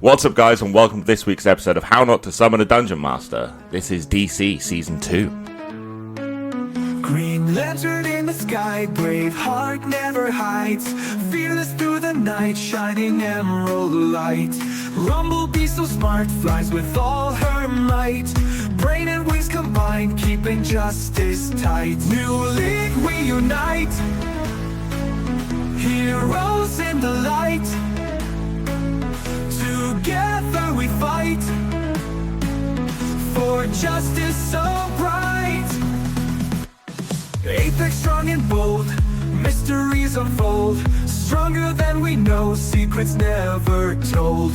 What's up, guys, and welcome to this week's episode of How Not to Summon a Dungeon Master. This is DC Season 2. Green lantern in the sky, brave heart never hides, fearless through the night, shining emerald light. RumbleBee so smart, flies with all her might, brain and wings combined, keeping justice tight. New league we unite, heroes in the light, together we fight, for justice so bright. Apex strong and bold, mysteries unfold, stronger than we know, secrets never told.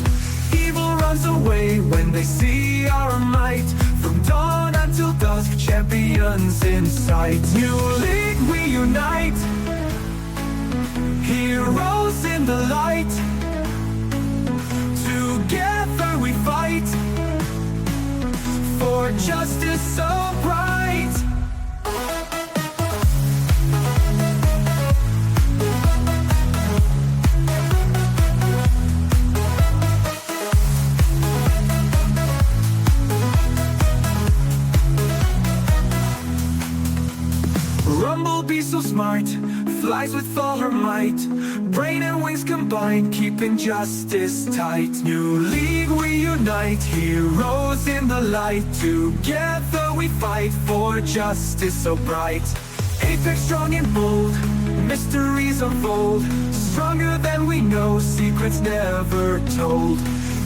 Evil runs away when they see our might, from dawn until dusk, champions in sight. New league we unite, heroes in the light, together we fight, for justice so bright. RumbleBee so smart, flies with all her might, brain and wings combined, keeping justice tight. New league we unite, heroes in the light, together we fight, for justice so bright. Apex strong and bold, mysteries unfold, stronger than we know, secrets never told.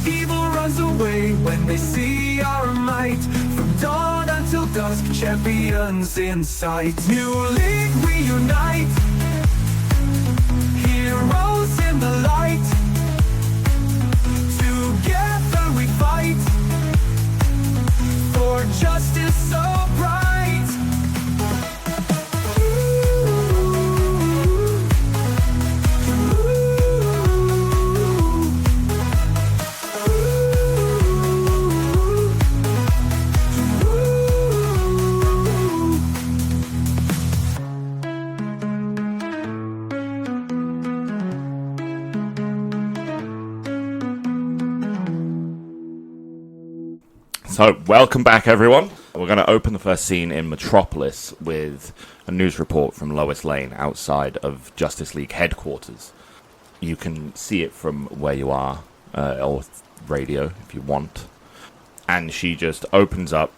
Evil runs away when they see our might, from dawn until dusk, champions in sight. New league we unite, heroes in the light, together we fight, for justice so bright. So, welcome back, everyone. We're going to open the first scene in Metropolis with a news report from Lois Lane outside of Justice League headquarters. You can see it from where you are, or radio if you want. And she just opens up,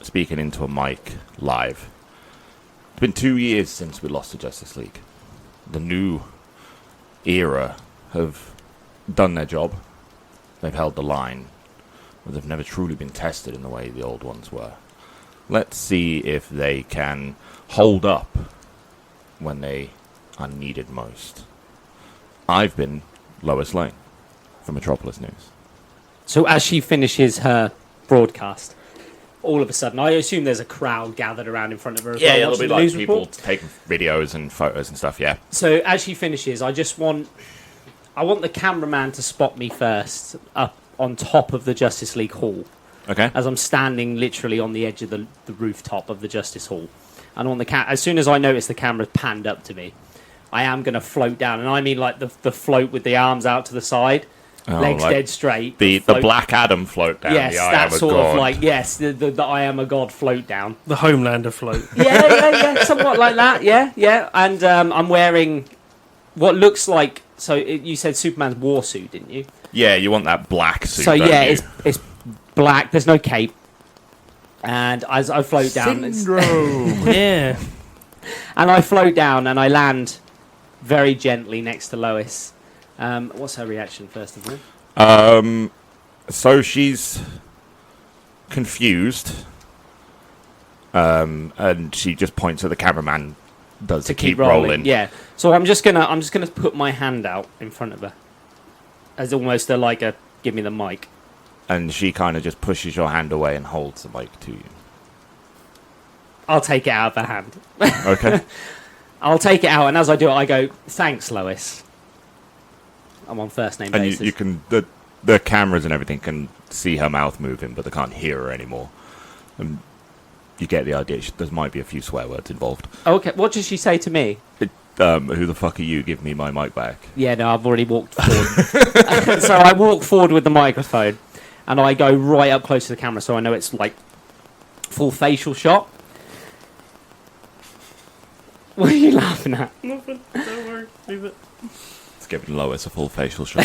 speaking into a mic live. It's been 2 years since we lost the Justice League. The new era have done their job. They've held the line. But they've never truly been tested in the way the old ones were. Let's see if they can hold up when they are needed most. I've been Lois Lane for Metropolis News. So as she finishes her broadcast, all of a sudden, I assume there's a crowd gathered around in front of her as well, it'll be the like news people report. taking videos and photos and stuff, yeah. So as she finishes, I want the cameraman to spot me first up on top of the Justice League Hall. Okay. As I'm standing literally on the edge of the rooftop of the Justice Hall. And on as soon as I notice the camera panned up to me, I am going to float down. And I mean like the float with the arms out to the side, legs like dead straight. The Black Adam float down. Yes, that's sort of like, yes, the I am a god float down. The Homelander float. Yeah, somewhat like that, yeah. And I'm wearing what looks like, so you said Superman's war suit, didn't you? Yeah, you want that black suit. So yeah, you? it's black. There's no cape, and as I float down, Yeah. and I float down and I land very gently next to Lois. What's her reaction first of all? So she's confused, and she just points at the cameraman. Does to keep rolling? Yeah. So I'm just gonna put my hand out in front of her, as almost a give me the mic. And she kind of just pushes your hand away and holds the mic to you. I'll take it out of her hand. Okay. I'll take it out, and as I do it, I go, "Thanks, Lois." I'm on first name basis. And you can the cameras and everything can see her mouth moving, but they can't hear her anymore. You get the idea. There might be a few swear words involved. Okay, what does she say to me? who the fuck are you? Give me my mic back. Yeah, no, I've already walked forward. So I walk forward with the microphone, and I go right up close to the camera, so I know it's like full facial shot. What are you laughing at? Nothing. Don't worry. Leave it. It's giving Lois a full facial shot.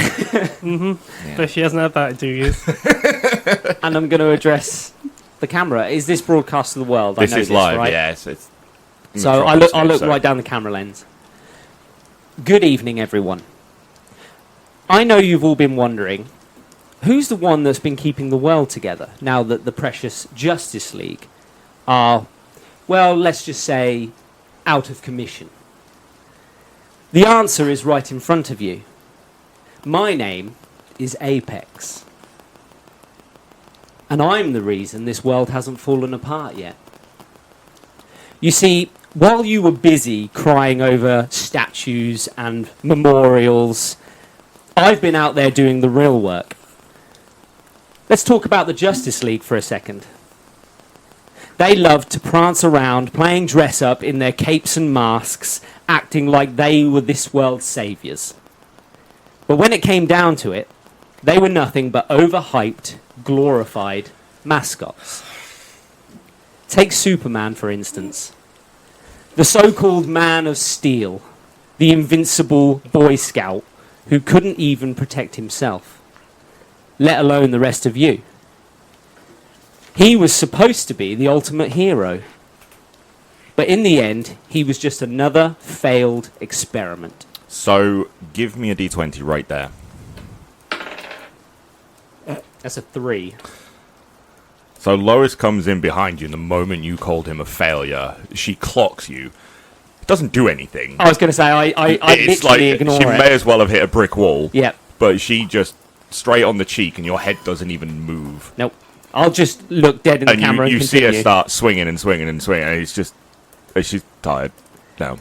Yeah. But she hasn't had that in 2 years. And I'm going to address the camera. Is this broadcast to the world? This I know is live, right? yes. It's So I look right down the camera lens. Good evening, everyone. I know you've all been wondering, who's the one that's been keeping the world together now that the precious Justice League are, well, let's just say, out of commission? The answer is right in front of you. My name is Apex. And I'm the reason this world hasn't fallen apart yet. You see, while you were busy crying over statues and memorials, I've been out there doing the real work. Let's talk about the Justice League for a second. They loved to prance around, playing dress-up in their capes and masks, acting like they were this world's saviours. But when it came down to it, they were nothing but overhyped, glorified mascots. Take Superman, for instance. The so-called Man of Steel, the invincible Boy Scout who couldn't even protect himself, let alone the rest of you. He was supposed to be the ultimate hero, but in the end, he was just another failed experiment. So, give me a D20 right there. That's a 3. So Lois comes in behind you, and the moment you called him a failure, she clocks you. It doesn't do anything. I was going to say, I It's like literally ignore she it. may as well have hit a brick wall. Yep. But she just straight on the cheek, and your head doesn't even move. Nope. I'll just look dead in the And camera and you see continue. her start swinging and swinging and swinging, and she's tired now.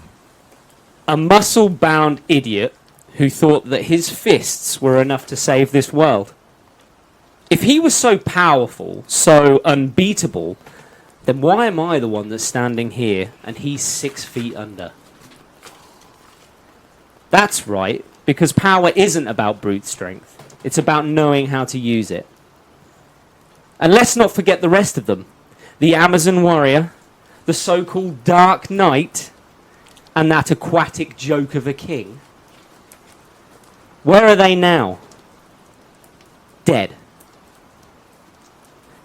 A muscle-bound idiot who thought that his fists were enough to save this world. If he was so powerful, so unbeatable, then why am I the one that's standing here and he's 6 feet under? That's right, because power isn't about brute strength. It's about knowing how to use it. And let's not forget the rest of them. The Amazon warrior, the so-called Dark Knight, and that aquatic joke of a king. Where are they now? Dead.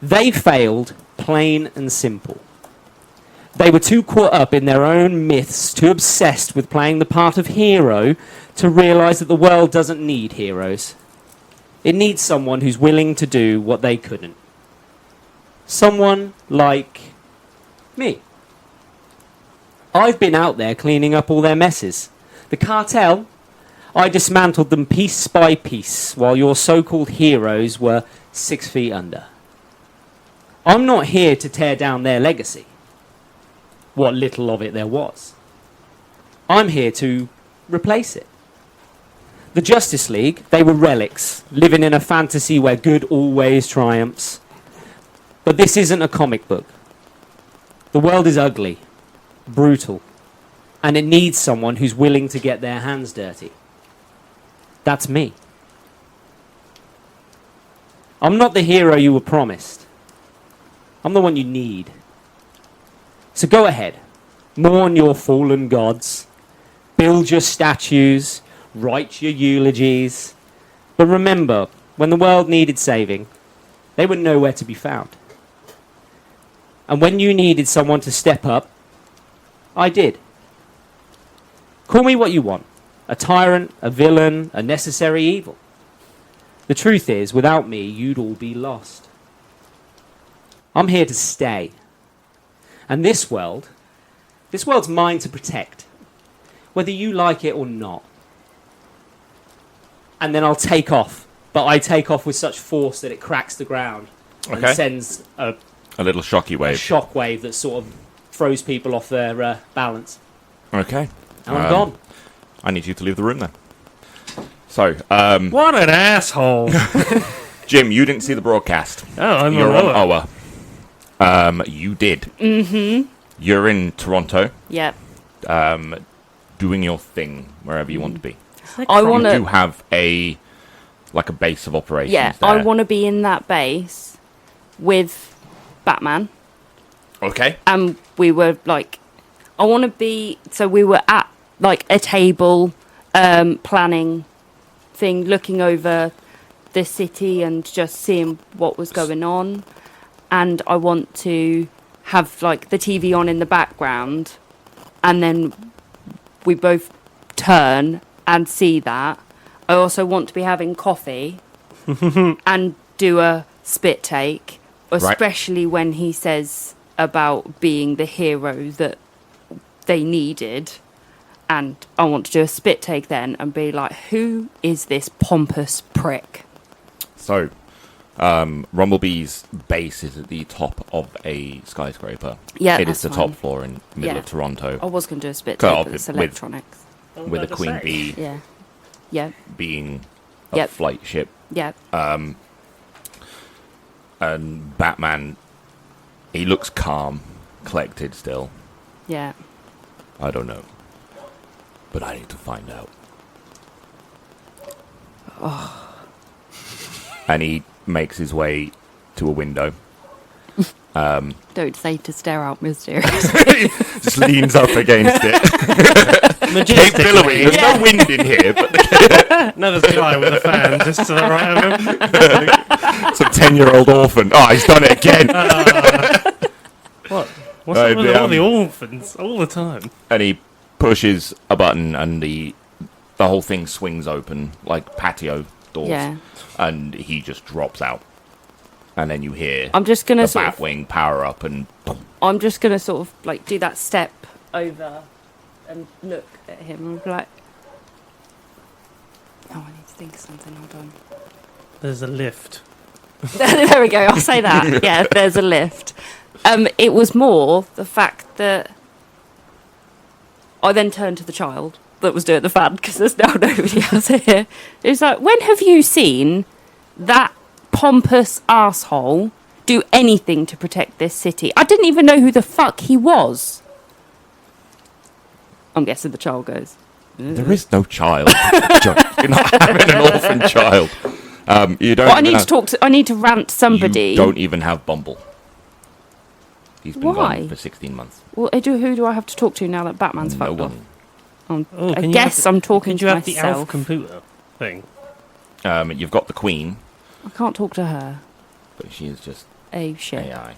They failed, plain and simple. They were too caught up in their own myths, too obsessed with playing the part of hero, to realise that the world doesn't need heroes. It needs someone who's willing to do what they couldn't. Someone like me. I've been out there cleaning up all their messes. The cartel, I dismantled them piece by piece, while your so-called heroes were 6 feet under. I'm not here to tear down their legacy, what little of it there was. I'm here to replace it. The Justice League, they were relics, living in a fantasy where good always triumphs. But this isn't a comic book. The world is ugly, brutal, and it needs someone who's willing to get their hands dirty. That's me. I'm not the hero you were promised. I'm the one you need. So go ahead, mourn your fallen gods, build your statues, write your eulogies. But remember, when the world needed saving, they were nowhere to be found. And when you needed someone to step up, I did. Call me what you want. A tyrant, a villain, a necessary evil. The truth is, without me, you'd all be lost. I'm here to stay. And this world's mine to protect, whether you like it or not. And then I'll take off. But I take off with such force that it cracks the ground and sends a little shocky wave. shock wave that sort of throws people off their balance. Okay. And I'm gone. I need you to leave the room then. So, What an asshole. Jim, you didn't see the broadcast. Oh, I'm You're a on Oa. You did. Mm-hmm. You're in Toronto. Yep. doing your thing wherever you want to be. I want You do to. have a base of operations. Yeah, there. I want to be in that base with Batman. Okay. And we were like, I want to be. So we were at like a table, planning thing, looking over the city and just seeing what was going on. And I want to have like the TV on in the background, and then we both turn and see that. I also want to be having coffee and do a spit take, especially when he says about being the hero that they needed. And I want to do a spit take then and be like, who is this pompous prick? So, RumbleBee's base is at the top of a skyscraper. Yeah, It is the that's top fine. floor in the middle Yeah. of Toronto, I was going to do a spit Go take, up but it's with- electronics. with a queen bee Yeah. Yeah. being a Yep. flight ship. Yeah. And Batman, he looks calm, collected still. Yeah. I don't know. But I need to find out. And he makes his way to a window. Don't say to stare out mysteriously. Just leans up against it. Cape Billowing. There's no wind in here, but Another guy with a fan just to the right of him. some 10-year-old orphan. Oh, he's done it again. What? What's up with all um, the orphans all the time? And he pushes a button, and the whole thing swings open like patio doors. Yeah. And he just drops out. And then you hear I'm just going the to sort of, Batwing power up, and I'm just going to sort of like do that step over and look at him and be like, oh, I need to think of something. Hold on. There's a lift. There we go. I'll say that. Yeah, there's a lift. It was more the fact that I then turned to the child that was doing the fan because there's now nobody else here. It was like, when have you seen that pompous asshole do anything to protect this city? I didn't even know who the fuck he was. I'm guessing the child goes, there is no child. You're not having an orphan child. You don't. well, I even need to have- talk to. I need to rant somebody. You don't even have Bumble. He's been Why? gone for 16 months. Well, who do I have to talk to now that Batman's No fucked off? one. Oh, I can you guess have I'm talking Could to you have the myself. elf computer thing? You've got the Queen, I can't talk to her. but she is just Oh shit. AI.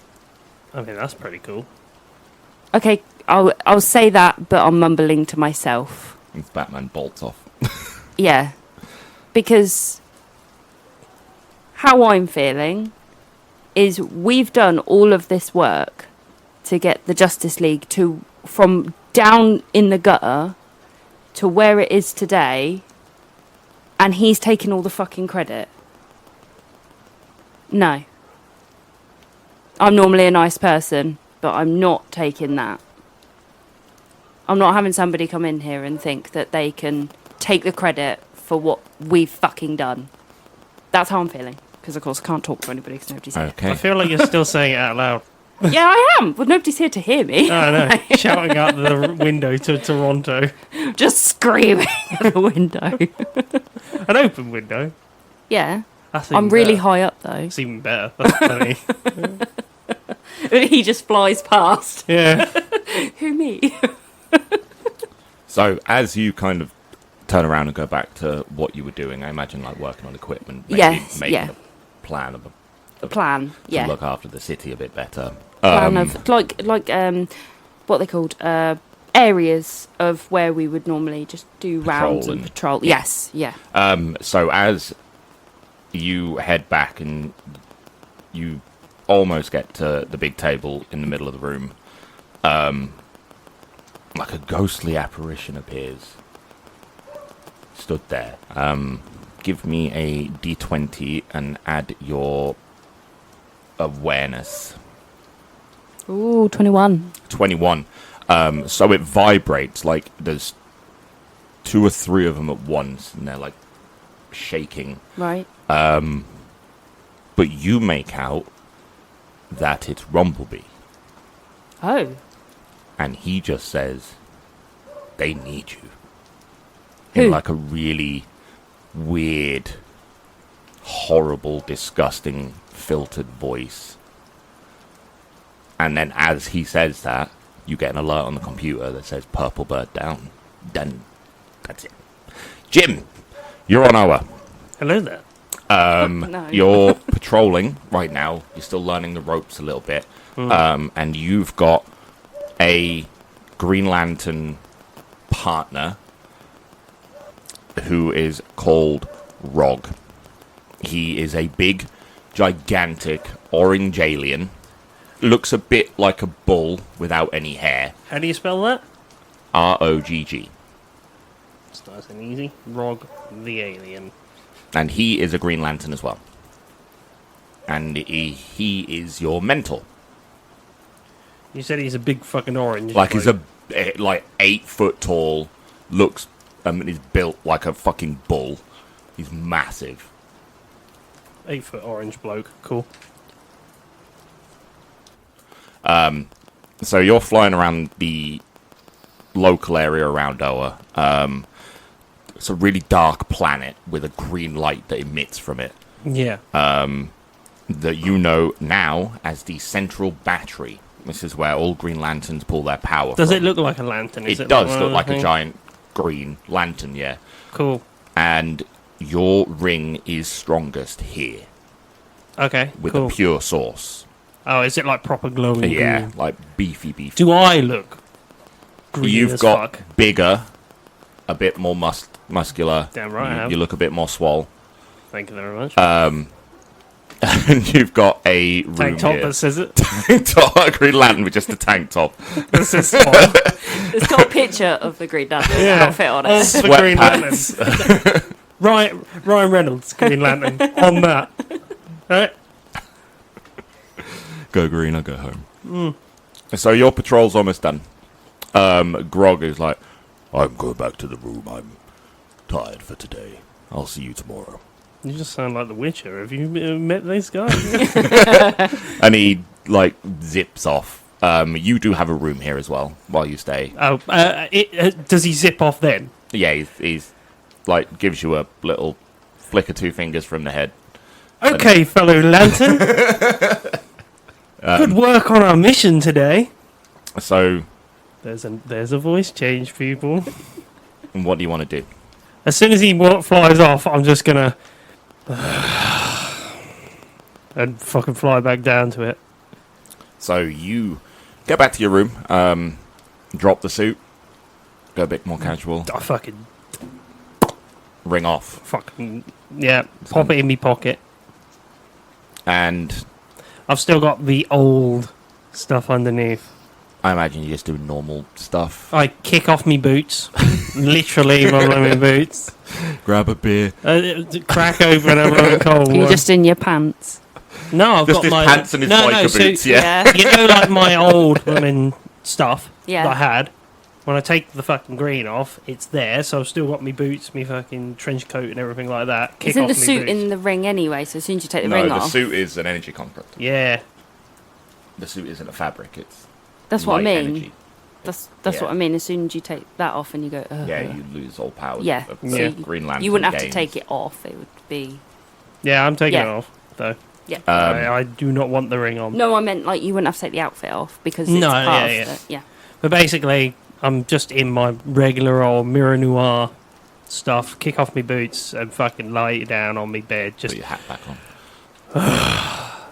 I mean, that's pretty cool. Okay, I'll say that, but I'm mumbling to myself. And Batman bolts off. Yeah, because how I'm feeling is we've done all of this work to get the Justice League to from down in the gutter to where it is today, and he's taking all the fucking credit. No. I'm normally a nice person, but I'm not taking that. I'm not having somebody come in here and think that they can take the credit for what we've fucking done. That's how I'm feeling. Because, of course, I can't talk to anybody because nobody's here. Okay. I feel like you're still saying it out loud. Yeah, I am. But nobody's here to hear me. I know. Shouting out the window to Toronto. Just screaming at the window. An open window. Yeah. That's I'm even really better. high up, though. It's even better. That's funny. He just flies past. Yeah. Who, me? So, as you kind of turn around and go back to what you were doing, I imagine like working on equipment, maybe Yes, making yeah. a plan of The plan. to Yeah. look after the city a bit better. Plan of, like what they called, areas of where we would normally just do rounds and and- patrol. yeah. Yes, yeah. So as you head back and you almost get to the big table in the middle of the room, like a ghostly apparition appears. Stood there. Give me a d20 and add your awareness. Ooh, 21. 21. So it vibrates like there's 2 or 3 of them at once, and they're like shaking. Right. But you make out that it's RumbleBee, Oh. and he just says, they need you. Who? In like a really weird, horrible, disgusting, filtered voice. And then as he says that, you get an alert on the computer that says purple bird down. Done. That's it. Jim, you're on our. Hello there. No. You're patrolling right now. You're still learning the ropes a little bit. And you've got a Green Lantern partner who is called Rog. He is a big, gigantic, orange alien. Looks a bit like a bull without any hair. How do you spell that? R-O-G-G. It's nice and easy. Rog the alien. And he is a Green Lantern as well. And he is your mentor. You said he's a big fucking orange. Like he's like 8 foot tall, looks is built like a fucking bull. He's massive. 8-foot orange bloke. Cool. So you're flying around the local area around Oa. It's a really dark planet with a green light that emits from it. Yeah. That you know now as the central battery. This is where all Green Lanterns pull their power Does from. it look like a lantern? It does one look of like the a things? giant green lantern, yeah. Cool. And your ring is strongest here Okay. with cool. a pure source. Oh, is it like proper glowing Yeah, green? like beefy. Do I look green You've as got fuck? bigger, a bit more muscular. Damn right I have. You look a bit more swole. Thank you very much. And you've got a room Tank top here. that says it. A Green Lantern with just a tank top. That says swap. It's got a picture of the Green Lantern Yeah. outfit on On it. the Green Lantern. Sweatpants. Ryan Reynolds, Green Lantern. On that. Right? Go green or go home. So your patrol's almost done. Grog is like, I'm going back to the room. I'm tired for today. I'll see you tomorrow. You just sound like The Witcher. Have you met this guy? And he, like, zips off. You do have a room here as well, while you stay. Oh, does he zip off then? Yeah, he's like, gives you a little flick of 2 fingers from the head. Okay, fellow Lantern. Good work on our mission today. So, There's a voice change, people. what do you want to do? As soon as he flies off, I'm just gonna and fucking fly back down to it. So you get back to your room, drop the suit, go a bit more casual, I fucking ring off, fucking yeah, pop it in me pocket. and I've still got the old stuff underneath. I imagine you just do normal stuff. I kick off me boots, literally my blooming boots. Grab a beer. Crack open a blooming cold You're one. just in your pants. No, I've Just got his my pants and his biker so boots, yeah. you know, like my old blooming stuff Yeah. that I had. When I take the fucking green off, it's there. So I've still got me boots, me fucking trench coat, and everything like that. Kick Isn't off the me suit boots. in the ring anyway? So as soon as you take the No, ring the off, suit is an energy construct. Yeah, The suit isn't a fabric, it's that's what I light mean. energy. That's Yeah. what I mean. As soon as you take that off and you go, Yeah, you lose all powers yeah. of So Yeah. Green Lantern you wouldn't have gains. to take it off. It would be yeah, I'm taking Yeah. it off though. yeah. I do not want the ring on. No, I meant like you wouldn't have to take the outfit off because it's No, part yeah, of yeah. the yeah. But basically, I'm just in my regular old Mirror Noir stuff. Kick off me boots and fucking lie down on me bed. Put Just your hat back on.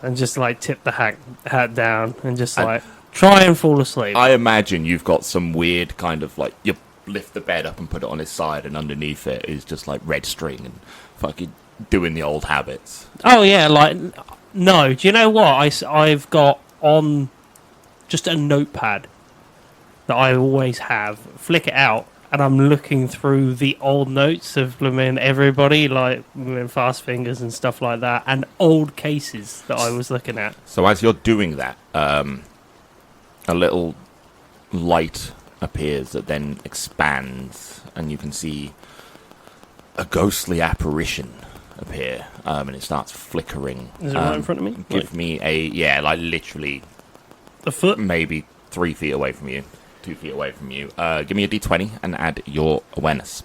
and just like tip the hat down and just And- like try and fall asleep. I imagine you've got some weird kind of like, you lift the bed up and put it on its side, and underneath it is just like red string and fucking doing the old habits. Oh yeah, like no. Do you know what? I've got on just a notepad that I always have. Flick it out, and I'm looking through the old notes of everybody, like Fast Fingers and stuff like that, and old cases that I was looking at. So as you're doing that, a little light appears that then expands, and you can see a ghostly apparition appear, and it starts flickering. Is it right in front of me? Give me a, like literally A foot? maybe 3 feet away from you. 2 feet away from you. Give me a d20 and add your awareness.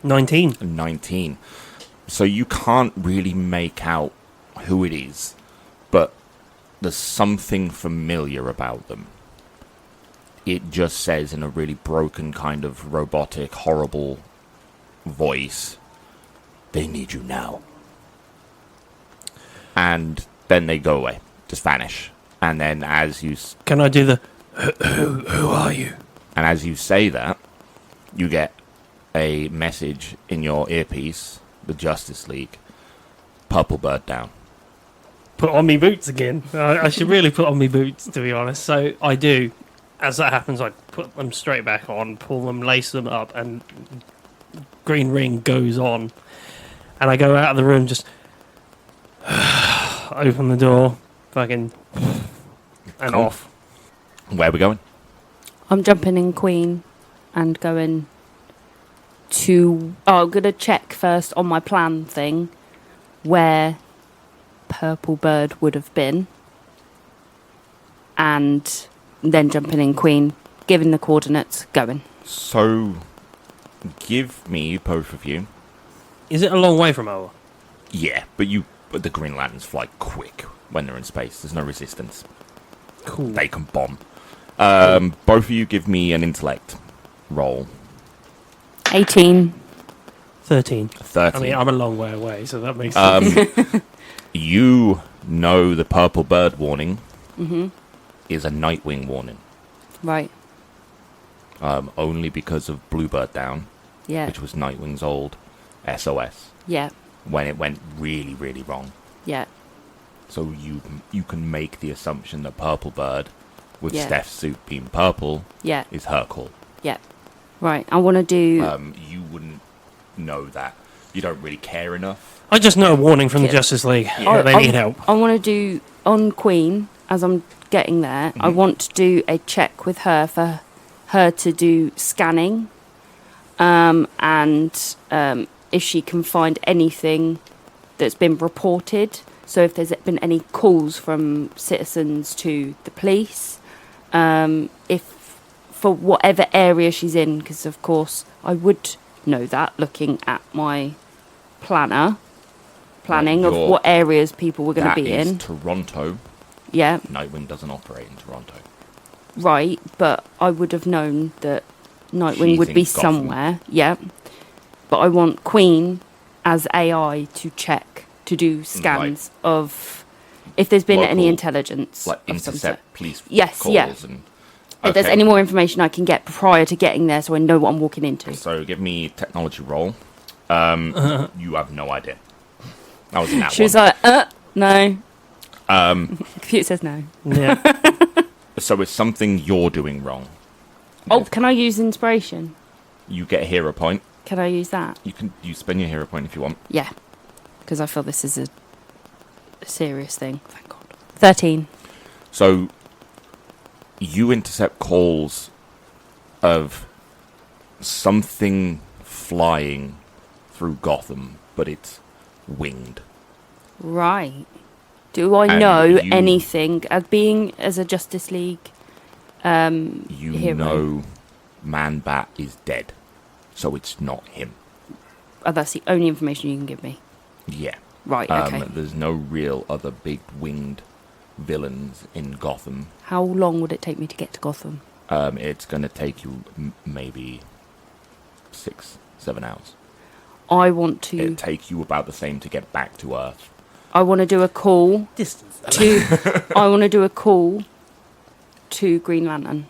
19. 19. So you can't really make out who it is, but there's something familiar about them. It just says in a really broken kind of robotic, horrible voice, "They need you now." And then they go away, just vanish. And then as you Can I do the who are you? and as you say that, you get a message in your earpiece, the Justice League, Purple Bird down. Put on me boots again. I should really put on me boots, to be honest. So I do. As that happens, I put them straight back on, pull them, lace them up, and green ring goes on. And I go out of the room, just open the door, fucking, and Cool. off. Where are we going? I'm jumping in Queen and going to... Oh, I'm going to check first on my plan thing where Purple Bird would have been. And then jumping in Queen, giving the coordinates, going. So, give me, both of you. Is it a long way from Oa? Yeah, but the Green Lanterns fly quick when they're in space. There's no resistance. Cool. They can bomb. Both of you give me an intellect roll. 18. 13. 13. I mean, I'm a long way away, so that makes sense. You know the Purple Bird warning is a Nightwing warning. Right. Only because of Bluebird Down, Yeah. which was Nightwing's old SOS, Yeah. when it went really, really wrong. Yeah. So you can make the assumption that Purple Bird, with Yeah. Steph's suit being purple, Yeah. is her call. Yeah. Right. I want to do... You wouldn't know that. You don't really care enough. I just know a warning from the Yeah. Justice League. Yeah. They need help. I want to do on Queen as I'm getting there. I want to do a check with her for her to do scanning, and if she can find anything that's been reported. So if there's been any calls from citizens to the police, if for whatever area she's in, because of course I would know that looking at my planning of Your- what areas people were going to That be is in. Toronto. Yeah, Nightwing doesn't operate in Toronto. right. But I would have known that Nightwing She's would in be Gotham. somewhere. Yeah. But I want Queen as AI to check, to do scans of if there's been any Local, intelligence. Like of some sort. intercept police Yes, calls yeah. and... If there's Okay. any more information I can get prior to getting there so I know what I'm walking into. So give me technology roll. You have no idea. That was in that She was one. like, no. Computer says no. Yeah. So it's something you're doing wrong. Oh, can I use inspiration? You get a hero point. Can I use that? You spend your hero point if you want. Yeah. Because I feel this is a serious thing. Thank God. 13. So you intercept calls of something flying through Gotham, but it's winged. Right. Do I And know you- anything as a Justice League? You Hero. know Man-Bat is dead, so it's not him. Oh, that's the only information you can give me. Yeah. Right. Okay. There's no real other big winged villains in Gotham. How long would it take me to get to Gotham? It's going to take you maybe 6-7 hours. I want to. It'll take you about the same to get back to Earth. I want to do a call Distance. to. I want to do a call to Green Lantern.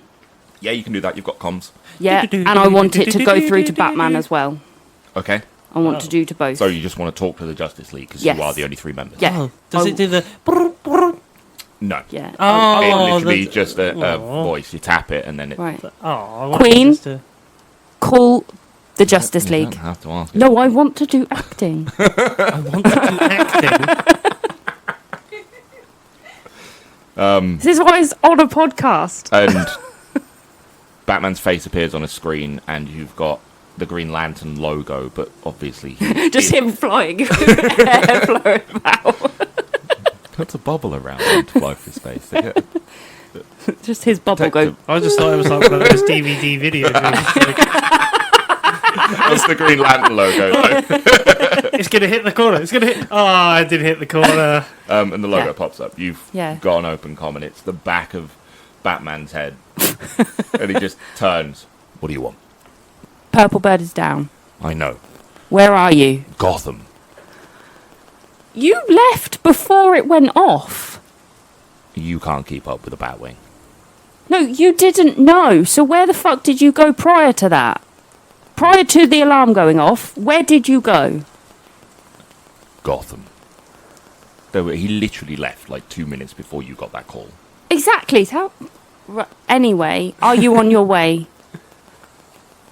Yeah, you can do that. You've got comms. Yeah, and I want it to go through to Batman as well. Okay. I want to do to both. So you just want to talk to the Justice League because Yes. you are the only 3 members. Yeah. Oh, does I- it do the... brr, brr? No. Yeah. Oh, It literally the- just a oh. voice. You tap it and then it... Right. Oh, I want Queen? this to... Call the Justice You League. don't have to ask it. No, I want to do acting. I want to do acting. This is why it's on a podcast. And Batman's face appears on a screen and you've got the Green Lantern logo, but obviously he Just him flying, hair flowing about. puts a bubble around him to blow off his face. They get Just his bubble go. I just thought it was like one of those DVD videos. That's the Green Lantern logo, though. It's going to hit the corner. It's going to hit. Oh, I did hit the corner. And the logo Yeah. pops up. You've Yeah. got an open comment. It's the back of Batman's head. And he just turns. What do you want? Purple bird is down. I know. Where are you? Gotham. You left before it went off. You can't keep up with the Batwing. No, you didn't know. So where the fuck did you go prior to that? Prior to the alarm going off, where did you go? Gotham. He literally left like 2 minutes before you got that call. Exactly. Anyway, are you on your way?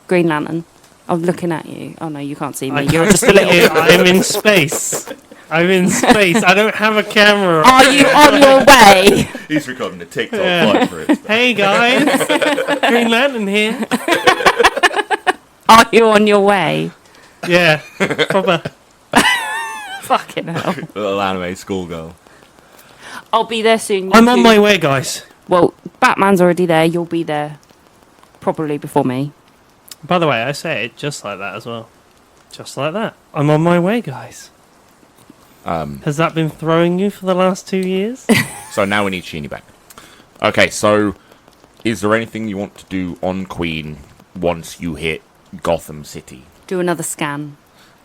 Green Lantern. I'm looking at you. Oh no, you can't see me. You're just a little. I'm in space. I'm in space. I don't have a camera. Are you on your way? He's recording a TikTok live for it. Hey guys, Green Lantern here. Are you on your way? Yeah, proper. Fucking hell. Little anime schoolgirl. I'll be there soon. I'm on my way, guys. Well, Batman's already there. You'll be there probably before me. By the way, I say it just like that as well. Just like that. I'm on my way, guys. Has that been throwing you for the last 2 years? So now we need Sheeny back. Okay, so is there anything you want to do on Queen once you hit Gotham City? Do another scan.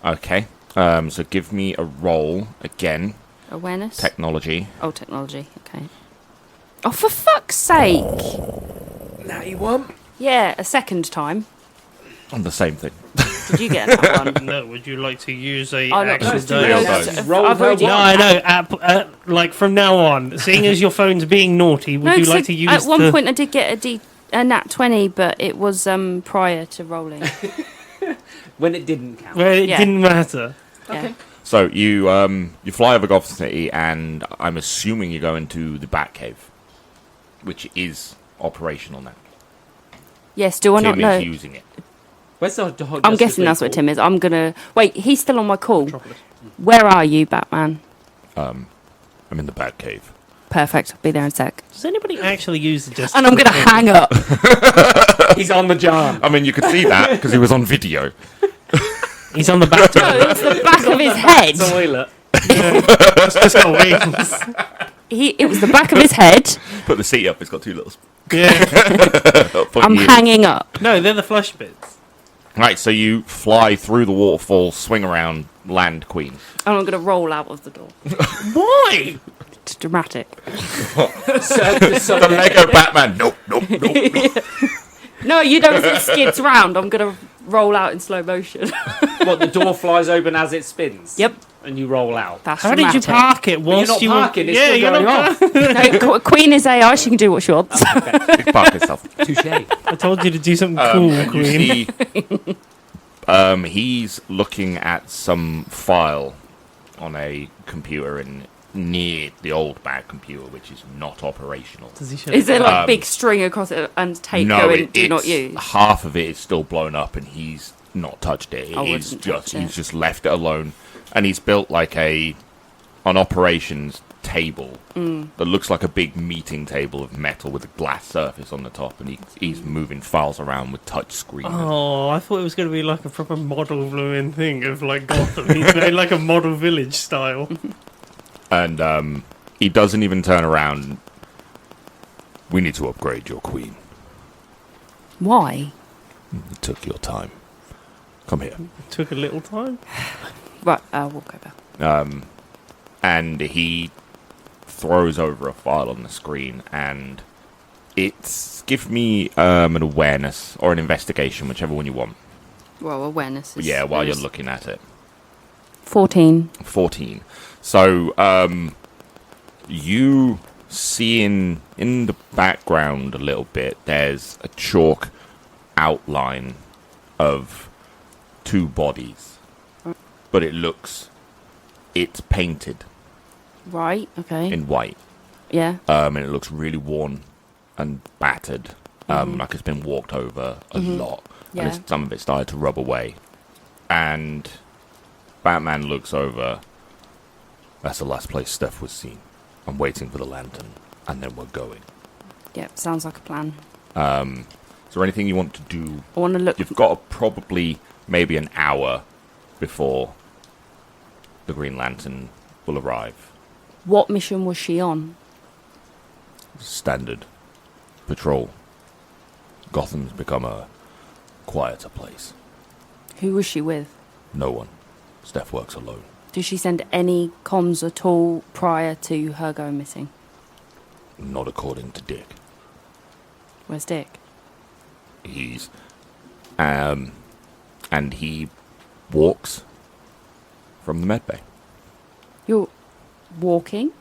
Okay, so give me a roll again. Awareness? Technology. Oh, technology. Okay. Oh, for fuck's sake. Now you want? Yeah, a second time. On the same thing. Did you get that one? No, would you like to use a Oh, no, actual it's too real dice? dice. Roll I've her already- one. No, I know. Like from now on, seeing as your phone's being naughty, would you 'cause like to use at one the... point I did get a nat 20, but it was prior to rolling. When it didn't count. Well, it Yeah. didn't matter. Yeah. So you fly over Gotham City, and I'm assuming you go into the Batcave, which is operational now. Yes, do I not Tim know? is using it. Where's the I'm guessing that's what Tim is. I'm gonna... Wait, he's still on my call. Where are you, Batman? I'm in the Batcave. Perfect, I'll be there in a sec. Does anybody actually use the Justice And I'm gonna League? hang up. He's on the jar. I mean, you could see that because he was on video. He's on the back No, door. it's the back of his head. Toilet. It's got wings. It was the back of his head. Put the seat up. It's got two little. Yeah. I'm hanging up. No, they're the flush bits. Right, so you fly through the waterfall, swing around, land Queen. And I'm gonna roll out of the door. Why? It's dramatic. The Lego Batman. Nope, nope, nope. No, you know, as it skids round, I'm gonna roll out in slow motion. What, the door flies open as it spins? Yep, And you roll out. that's How did you dramatic. park it Well, whilst you're not you parking, were... it's yeah, still you're going not off. No, Queen is AI. She can do what she wants. It's parked itself. Touche. I told you to do something cool, And Queen. you see, he's looking at some file on a computer near the old bad computer, which is not operational. Does he show Is there like Um, big string across it and tape No, going? Do not it's use. half of it is still blown up, and he's not touched it. I He's wouldn't just touch it. he's just left it alone, and he's built like an operations table that looks like a big meeting table of metal with a glass surface on the top, and he's moving files around with touch screen. Oh, I thought it was going to be like a proper model blooming thing of like Gotham. He's made like a model village style. And he doesn't even turn around. We need to upgrade your queen. Why? It took your time. Come here. Took a little time. Right, we'll go back. And he throws over a file on the screen, and it's give me an awareness or an investigation, whichever one you want. Well, awareness. Is, Yeah, while you're looking at it. 14. 14. So, you see in the background a little bit, there's a chalk outline of two bodies. But it's painted Right. Okay. in white. Yeah. And it looks really worn and battered. Like it's been walked over a lot. Yeah. And some of it started to rub away. And Batman looks over. That's the last place Steph was seen. I'm waiting for the lantern, and then we're going. Yep, sounds like a plan. Is there anything you want to do? I want to look. You've got probably maybe an hour before the Green Lantern will arrive. What mission was she on? Standard patrol. Gotham's become a quieter place. Who was she with? No one. Steph works alone. Did she send any comms at all prior to her going missing? Not according to Dick. Where's Dick? He's and he walks from the medbay. You're walking?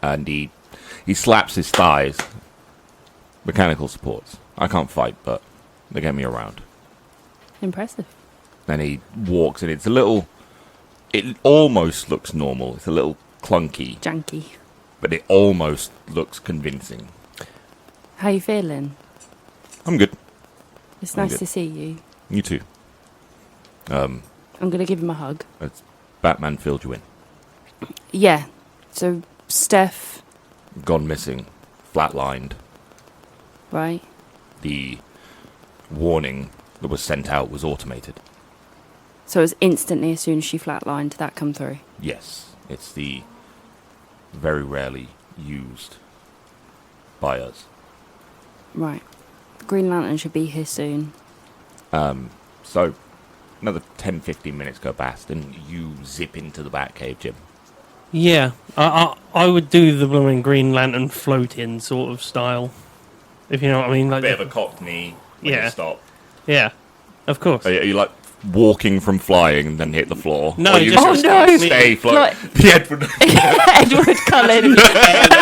And he slaps his thighs. Mechanical supports. I can't fight, but they get me around. Impressive. And he walks, and it almost looks normal. It's a little clunky, Janky. but it almost looks convincing. How you feeling? I'm good. It's I'm nice good. to see you. You too. I'm going to give him a hug. It's Batman filled you in. Yeah. So, Steph, Gone missing. Flatlined. right? The warning that was sent out was automated. So it was instantly as soon as she flatlined, that come through. Yes, it's the very rarely used by us. Right. Green Lantern should be here soon. So, another 10-15 minutes go past, and you zip into the Batcave, Jim. Yeah, I would do the blooming Green Lantern float-in sort of style, if you know what I mean. Like, Bit of a cockney when Yeah. you stop. yeah, of course. Are you like walking from flying and then hit the floor? No, Or you just- Oh, just no! stay floating. Like- The Edward Edward Cullen.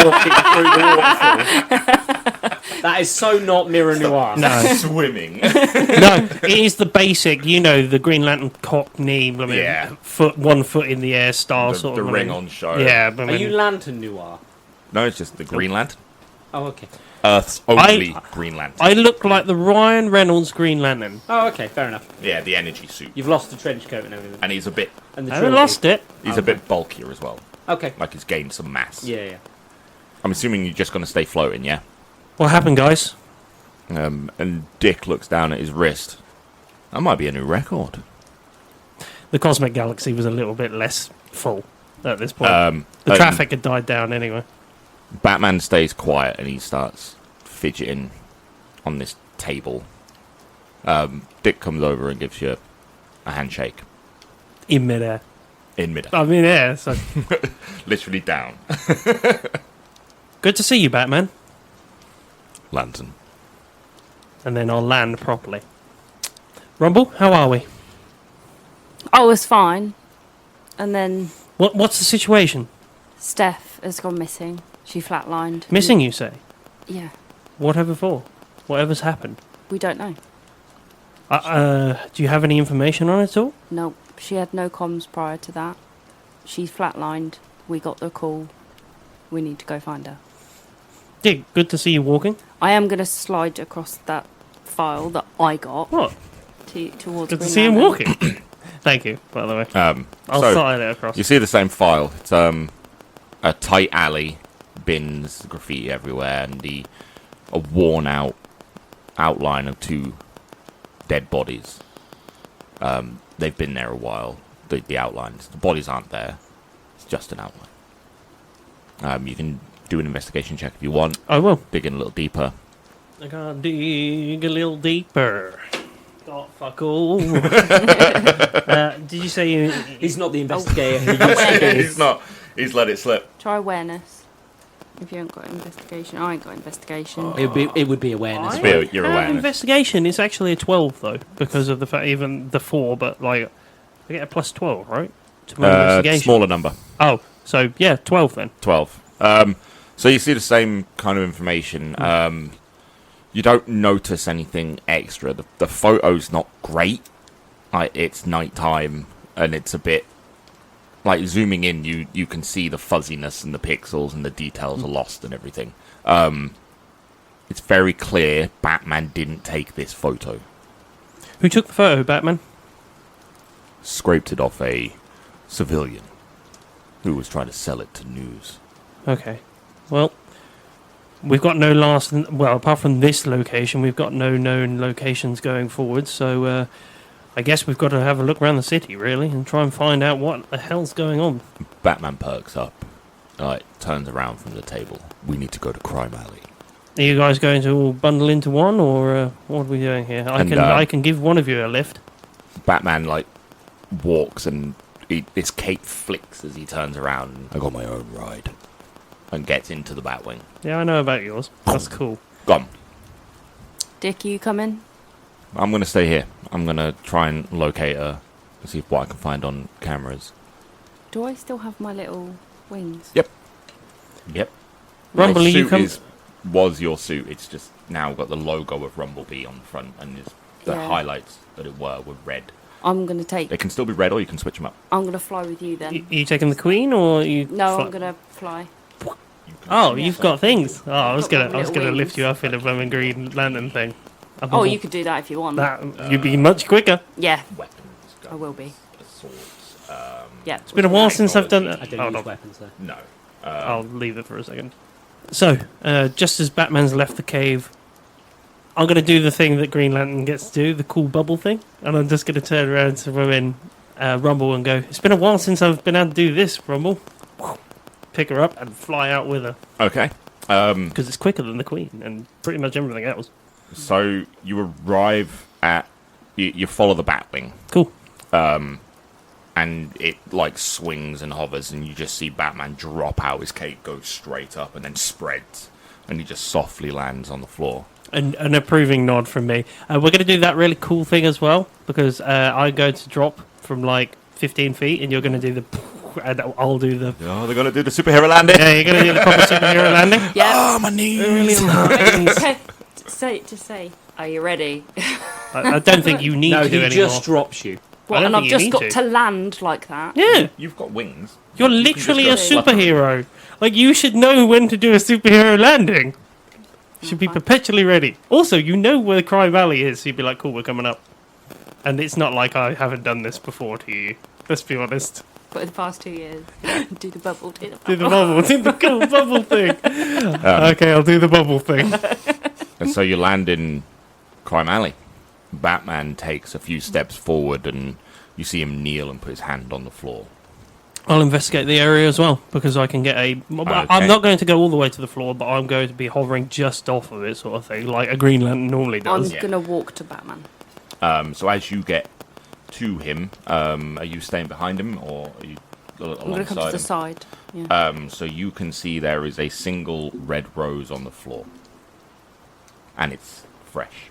Walking through the waterfall. That is so not Mirror Noir. No, swimming. no, it is the basic, the Green Lantern cockney, blooming Yeah. one foot in the air style the sort the of. ring blooming- on show. Yeah, Are blooming- you Lantern Noir? No, it's just the Green Lantern. Oh, okay. Earth's only Green Lantern. I look like the Ryan Reynolds Green Lantern. Oh, okay, fair enough. Yeah, the energy suit. You've lost the trench coat and everything. And he's a bit And the I haven't trilby. lost it. a bit bulkier as well. Okay. Like he's gained some mass. Yeah, yeah. I'm assuming you're just going to stay floating, yeah? What happened, guys? And Dick looks down at his wrist. That might be a new record. The cosmic galaxy was a little bit less full at this point. The and traffic had died down anyway. Batman stays quiet and he starts fidgeting on this table. Dick comes over and gives you a handshake In midair. in mid, I mean, yeah. So literally down. good to see you, Batman. Lantern. And then I'll land properly. Rumble, how are we? I was fine. And then What's the situation? Steph has gone missing. She flatlined. Missing, you say? Yeah. Whatever for? Whatever's happened. We don't know. Do you have any information on it at all? No. She had no comms prior to that. She's flatlined. We got the call. We need to go find her. Dick, good to see you walking. I am going to slide across that file that I got What? towards Good to Green see him Lantern. walking. Thank you, by the way. I'll So, slide it across. you see the same file. It's a tight alley, bins, graffiti everywhere, and a worn out outline of two dead bodies. They've been there a while. The outlines, the bodies aren't there. It's just an outline. You can do an investigation check if you want. I will. Dig in a little deeper. I gotta dig a little deeper. Oh, fuck all. Did you say you... He's not the investigator who used to be. He's not. He's let it slip. Try awareness. If you haven't got investigation. I ain't got investigation. It would be awareness. I- right? Your have awareness. investigation. It's actually a 12, though, because of the fact, even the 4, but, like, I get a plus 12, right? To my investigation. Smaller number. Oh, so, yeah, 12 then. 12. So you see the same kind of information. You don't notice anything extra. The photo's not great. It's nighttime, and it's a bit... Like, zooming in, you can see the fuzziness and the pixels and the details are lost and everything. It's very clear Batman didn't take this photo. Who took the photo, Batman? Scraped it off a civilian who was trying to sell it to news. Okay. Well, we've got no well, apart from this location, we've got no known locations going forward. So I guess we've got to have a look around the city, really, and try and find out what the hell's going on. Batman perks up. Turns around from the table. We need to go to Crime Alley. Are you guys going to all bundle into one, or what are we doing here? I can give one of you a lift. Batman walks and his cape flicks as he turns around. I got my own ride, and gets into the Batwing. Yeah, I know about yours. That's cool. Gone. Dick, you come in? I'm gonna stay here. I'm gonna try and locate her and see what I can find on cameras. Do I still have my little wings? Yep. Rumble, your you suit come. was your suit. It's just now got the logo of RumbleBee on the front, and the Yeah. highlights that it were red. I'm gonna take. They can still be red, or you can switch them up. I'm gonna fly with you then. You taking the Queen, or you? No, I'm gonna fly. Oh, you've got things. Oh, I was Got my gonna little lift you wings. up in a blooming Green Lantern thing. Oh, you could do that if you want. That you'd be much quicker. Yeah, Weapons, guns, I will be. swords. Yeah. It's been a while since I've done. I don't Hold use on. weapons though. No. I'll leave it for a second. So, just as Batman's left the cave, I'm going to do the thing that Green Lantern gets to do, the cool bubble thing, and I'm just going to turn around to women, Rumble, and go, "It's been a while since I've been able to do this, Rumble." Pick her up and fly out with her, Okay. because it's quicker than the Queen and pretty much everything else. So you arrive at you follow the Batwing, Cool. and it swings and hovers, and you just see Batman drop out. His cape goes straight up and then spreads, and he just softly lands on the floor. An approving nod from me. We're going to do that really cool thing as well, because I'm going to drop from 15 feet, and you're going to do the... And I'll do the... Oh, they're gonna do the superhero landing. Yeah, you're going to do the proper superhero landing. Yeah. Oh, my knees. Just say. Are you ready? I don't think you need No, to he anymore. just drops you. What? don't And I've think you just need got to land like that. Yeah, You've got wings. you're You can literally a just go fluttering. superhero. You should know when to do a superhero landing. You should be Okay. perpetually ready. Also, you know where Crime Alley is, so you'd be like, cool, we're coming up. And it's not like I haven't done this before to you. Let's be honest. But in the past 2 years, do the bubble, do the bubble. Do the bubble. Do the cool bubble thing. Okay, I'll do the bubble thing. And so you land in Crime Alley. Batman takes a few steps forward, and you see him kneel and put his hand on the floor. I'll investigate the area as well, because I can get a... I'm not going to go all the way to the floor, but I'm going to be hovering just off of it, sort of thing, like a Green Lantern normally I'm does. Yeah. gonna walk to Batman. So as you get to him, are you staying behind him, or are you I'm gonna come to alongside the him? side. Yeah. So you can see there is a single red rose on the floor. And it's fresh.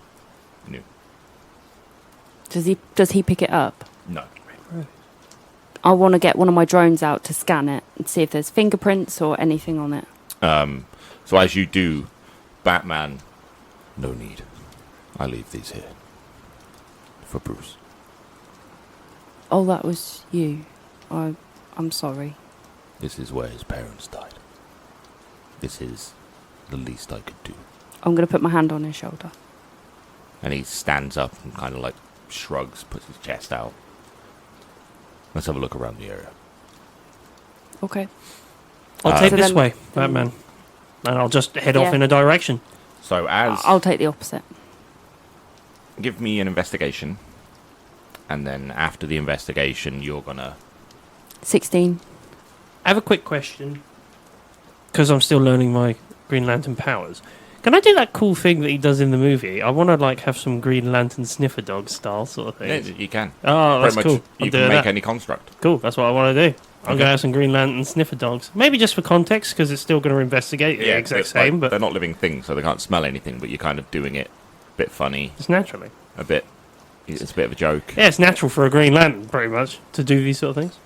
New. Does he pick it up? No. I want to get one of my drones out to scan it and see if there's fingerprints or anything on it. So as you do, Batman, no need. I leave these here. For Bruce. Oh, that was you. I'm sorry. This is where his parents died. This is the least I could do. I'm gonna put my hand on his shoulder. And he stands up and kind of shrugs, puts his chest out. Let's have a look around the area. Okay. I'll take So this then- way, Batman. And I'll just head off Yeah. in a direction. So as I'll take the opposite. give me an investigation, and then after the investigation, you're gonna 16. I have a quick question, because I'm still learning my Green Lantern powers. Can I do that cool thing that he does in the movie? I want to have some Green Lantern sniffer dog style sort of Yeah, thing. you can. Oh, that's Pretty much, cool. you I'm can doing make that. any construct. Cool, that's what I want to do. I'm Okay. going to have some Green Lantern sniffer dogs. Maybe just for context, because it's still going to investigate the exact it's same, but they're not living things, so they can't smell anything. But you're kind of doing it a bit funny, it's naturally. a bit. It's a bit of a joke. Yeah, it's natural for a Green Lantern, pretty much, to do these sort of things.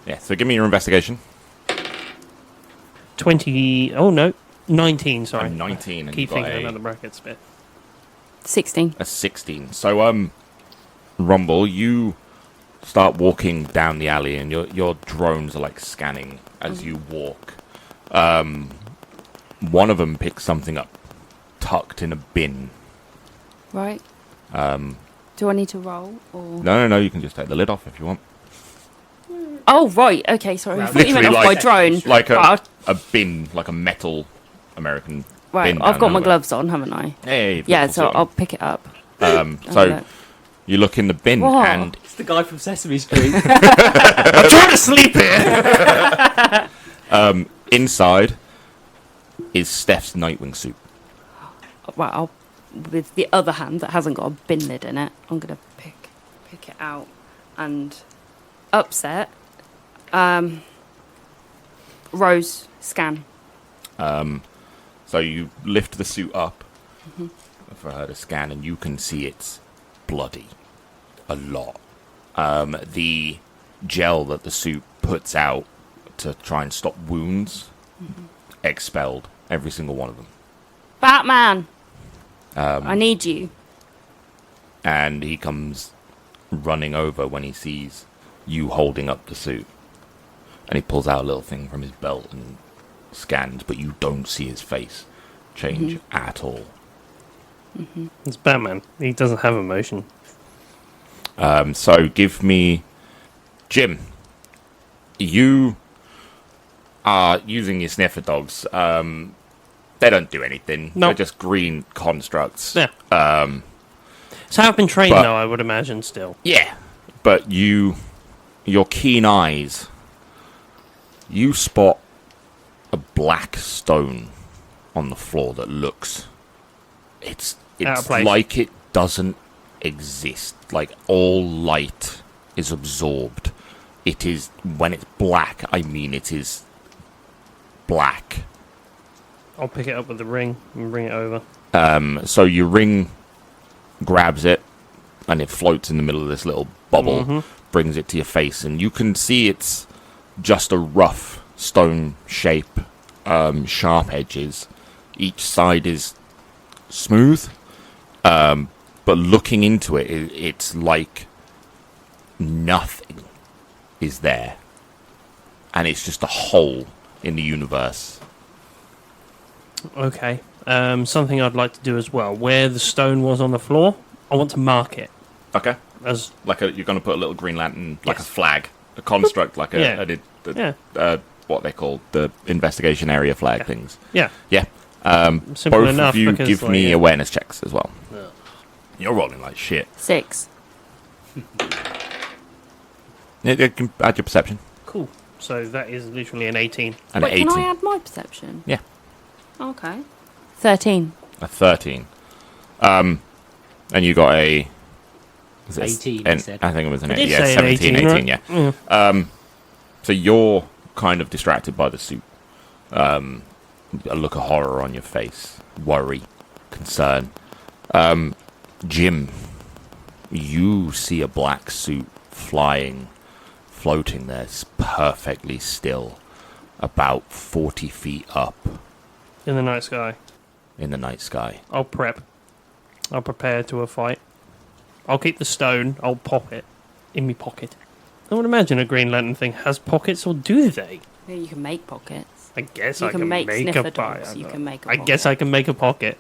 Yeah. So give me your investigation. 20... Oh, no. 19, sorry. I'm 19, and Keep you got thinking about the brackets bit. 16. a 16. So Rumble, you start walking down the alley, and your drones are scanning as you walk. One of them picks something up, tucked in a bin. Right. Do I need to roll or? No. You can just take the lid off if you want. Oh, right. Okay, sorry. I thought you meant Literally off my drone. Like Right, a bin, like a metal American Right, bin I've down got my there. gloves on, haven't I? Yeah, you've got Yeah, full so suit on. I'll pick it up. So you look in the bin, Whoa. and It's the guy from Sesame Street. I'm trying to sleep here. inside is Steph's Nightwing suit. Right, I'll, with the other hand that hasn't got a bin lid in it, I'm gonna pick it out and upset. Rose, scan. So you lift the suit up for her to scan, and you can see it's bloody. A lot. The gel that the suit puts out to try and stop wounds expelled every single one of them. Batman, I need you. And he comes running over when he sees you holding up the suit. And he pulls out a little thing from his belt and scans, but you don't see his face change at all. It's Batman. He doesn't have emotion. So give me... Jim, you are using your sniffer dogs. They don't do anything. No. They're just green constructs. Yeah. So I've been trained, but- though, I would imagine, still. Yeah. But your keen eyes, you spot a black stone on the floor that looks... It's Out of place. like it doesn't exist. Like all light is absorbed. It is, when it's black, I mean it is black. I'll pick it up with the ring and bring it over. So your ring grabs it, and it floats in the middle of this little bubble, brings it to your face, and you can see it's just a rough stone shape, sharp edges. Each side is smooth, but looking into it, it's like nothing is there, and it's just a hole in the universe. Okay. Something I'd like to do as well. Where the stone was on the floor, I want to mark it Okay. as You're going to put a little green lantern, like a Yes. flag, a construct, like Yeah. what they call the investigation area flag Yeah. things. yeah, Yeah. simple Both enough. of you because, give like, me yeah. awareness checks as well. You're rolling like shit. 6. You can add your perception. Cool. So that is literally an 18. And Wait, an 18. can I add my perception? Yeah. Okay. 13. A 13. And you got a... was it 18, an- you said. I think it was an I 18. did Yeah, say an 17, 18, 18, right? yeah. So you're kind of distracted by the suit. A look of horror on your face. Worry. Concern. Jim, you see a black suit floating there, perfectly still, about 40 feet up In the night sky. in the night sky. I'll prep. I'll prepare to a fight. I'll keep the stone. I'll pop it in my pocket. I would imagine a Green Lantern thing has pockets, or do they? Yeah, you can make pockets. I guess You I can can make make sniffer a pocket. dogs, you can make a I guess pocket. I can make a pocket.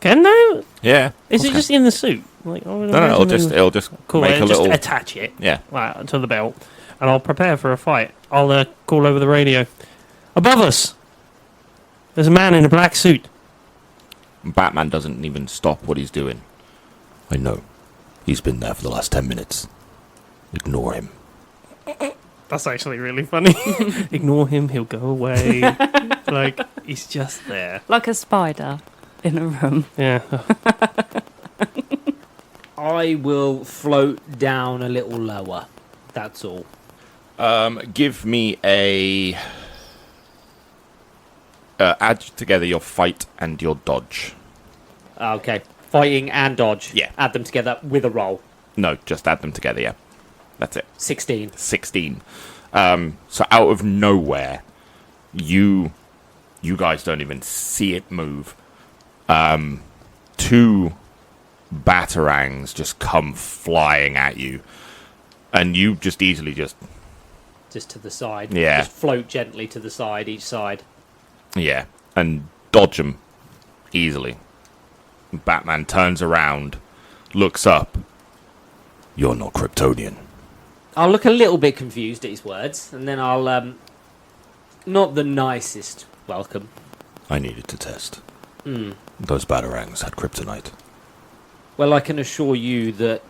Can they? Yeah. Is it okay. just in the suit? Like, I would No, imagine they would- it'll just cool. make a just little... attach it Yeah. right, to the belt, and I'll prepare for a fight. I'll call over the radio. Above us, there's a man in a black suit. Batman doesn't even stop what he's doing. I know. He's been there for the last 10 minutes. Ignore him. That's actually really funny. Ignore him, he'll go away. Like, he's just there. Like a spider in a room. Yeah. I will float down a little lower. That's all. Give me a... add together your fight and your dodge. Okay. Fighting and dodge. Yeah. Add them together with a roll. No, just add them together, yeah. That's it. 16. 16. So out of nowhere, you guys don't even see it move. 2 batarangs just come flying at you, and you just easily just Just to the side. Yeah. Just float gently to the side, each side. and dodge them easily. Batman turns around, looks up. You're not Kryptonian. I'll look a little bit confused at his words, and then I'll, not the nicest welcome. I needed to test. Those batarangs had kryptonite. Well, I can assure you that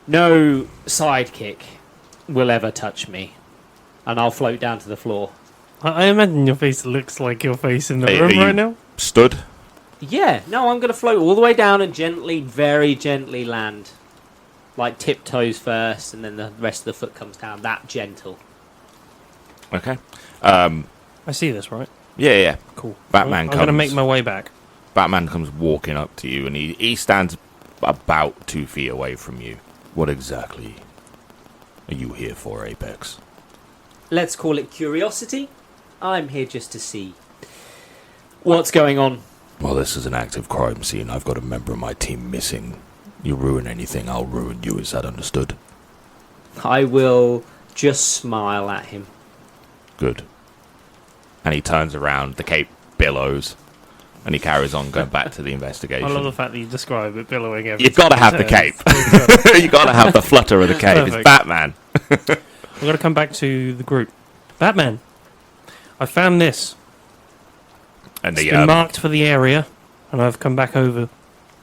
no sidekick will ever touch me. And I'll float down to the floor. I imagine your face looks like your face in the Are room you right now. stood? Yeah, no, I'm going to float all the way down and gently, very gently land. Like tiptoes first, and then the rest of the foot comes down. That gentle. Okay. I see this, right? Yeah. Cool. Batman I'm going to make my way back. Batman comes walking up to you, and he stands about 2 feet away from you. What exactly are you here for, Apex? Let's call it curiosity. I'm here just to see what's going on. Well, this is an active crime scene. I've got a member of my team missing. You ruin anything, I'll ruin you. Is that understood? I will just smile at him. Good. And he turns around, the cape billows, and he carries on going back to the investigation. I love the fact that you describe it billowing every You've got to have the cape. You've got to have the flutter of the cape. Perfect. It's Batman. We've got to come back to the group. Batman, I found this. And It's been marked for the area, and I've come back over